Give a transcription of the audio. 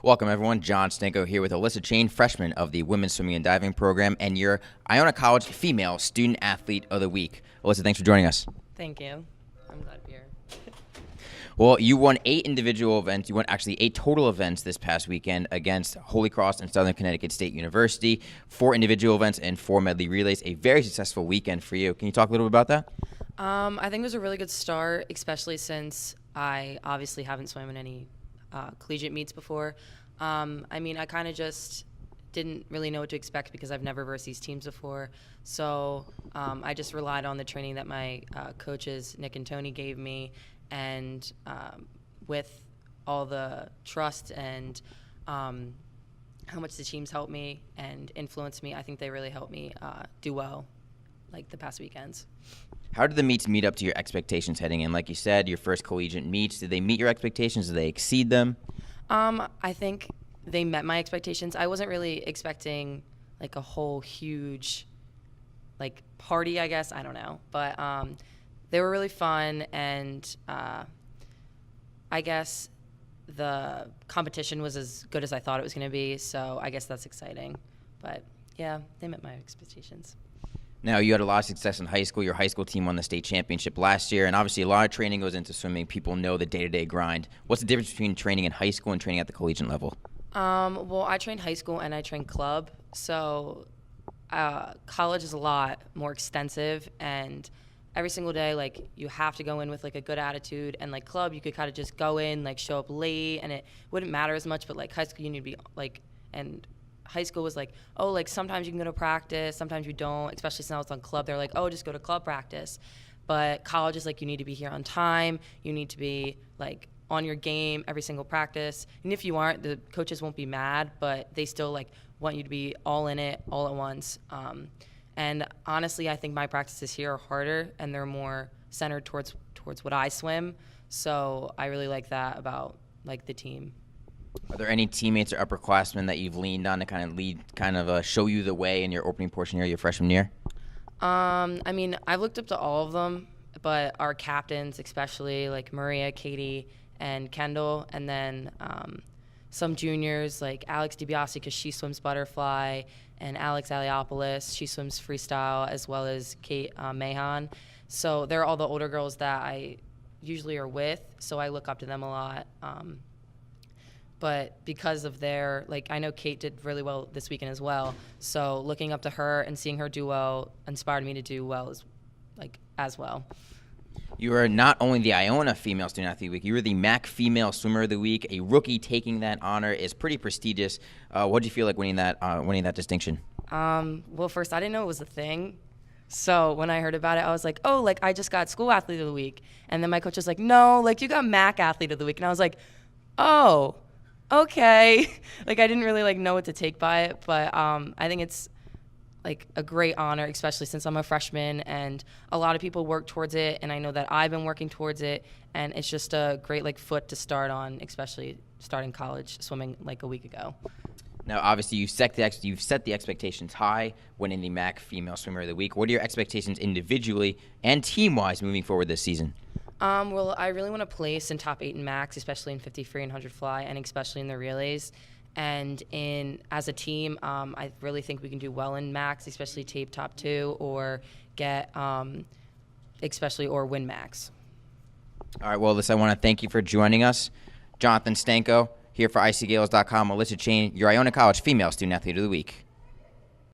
Welcome, everyone. John Stanko here with Alyssa Chain, freshman of the Women's Swimming and Diving Program, and your Iona College Female Student Athlete of the Week. Alyssa, thanks for joining us. Thank you. I'm glad to be here. Well, you won 8 individual events. You won actually 8 total events this past weekend against Holy Cross and Southern Connecticut State University. 4 individual events and 4 medley relays. A very successful weekend for you. Can you talk a little bit about that? I think it was a really good start, especially since I obviously haven't swum in any collegiate meets before. I kind of just didn't really know what to expect because I've never versed these teams before. So I just relied on the training that my coaches, Nick and Tony, gave me. And with all the trust and how much the teams helped me and influenced me, I think they really helped me do well, like the past weekends. How did the meets meet up to your expectations heading in? Like you said, your first collegiate meets, did they meet your expectations? Did they exceed them? I think they met my expectations. I wasn't really expecting like a whole huge like party, I guess. I don't know. But they were really fun, and I guess the competition was as good as I thought it was going to be, so I guess that's exciting. But, yeah, they met my expectations. Now, you had a lot of success in high school. Your high school team won the state championship last year, and obviously a lot of training goes into swimming. People know the day-to-day grind. What's the difference between training in high school and training at the collegiate level? Well, I trained high school and I trained club, so college is a lot more extensive, and every single day, like, you have to go in with, like, a good attitude. And, like, club, you could kind of just go in, like, show up late, and it wouldn't matter as much. But, like, high school, you need to be, like, and high school was like, oh, like, sometimes you can go to practice, sometimes you don't, especially since I was on club. They're like, oh, just go to club practice. But college is, like, you need to be here on time. You need to be, like, on your game every single practice. And if you aren't, the coaches won't be mad, but they still, like, want you to be all in it, all at once. And honestly, I think my practices here are harder, and they're more centered towards what I swim. So I really like that about, like, the team. Are there any teammates or upperclassmen that you've leaned on to kind of show you the way in your opening portion here, your freshman year? I've looked up to all of them, but our captains, especially, like Maria, Katie, and Kendall, and then some juniors like Alex DiBiase, because she swims butterfly, and Alex Aliopoulos, she swims freestyle, as well as Kate Mahan. So they're all the older girls that I usually are with, so I look up to them a lot. But because of their, like, I know Kate did really well this weekend as well, so looking up to her and seeing her do well inspired me to do well as well. You are not only the Iona Female Student Athlete Week, you were the MAC Female Swimmer of the Week. A rookie taking that honor is pretty prestigious. What do you feel like winning that distinction? Well, first, I didn't know it was a thing. So when I heard about it, I was like, oh, like, I just got School Athlete of the Week. And then my coach was like, no, like, you got MAC Athlete of the Week. And I was like, oh, okay. Like, I didn't really, like, know what to take by it. But I think it's, like, a great honor, especially since I'm a freshman, and a lot of people work towards it, and I know that I've been working towards it, and it's just a great, like, foot to start on, especially starting college swimming like a week ago. Now, obviously, you've set the expectations high winning the MAC Female Swimmer of the Week. What are your expectations individually and team-wise moving forward this season? Well, I really want to place in top 8 in MACs, especially in 50 free and 100 fly, and especially in the relays. And as a team, I really think we can do well in MACs, especially tape top 2, or get or win MACs. All right, well, Alyssa, I want to thank you for joining us. Jonathan Stanko here for ICGales.com. Alyssa Chain, your Iona College Female Student Athlete of the Week.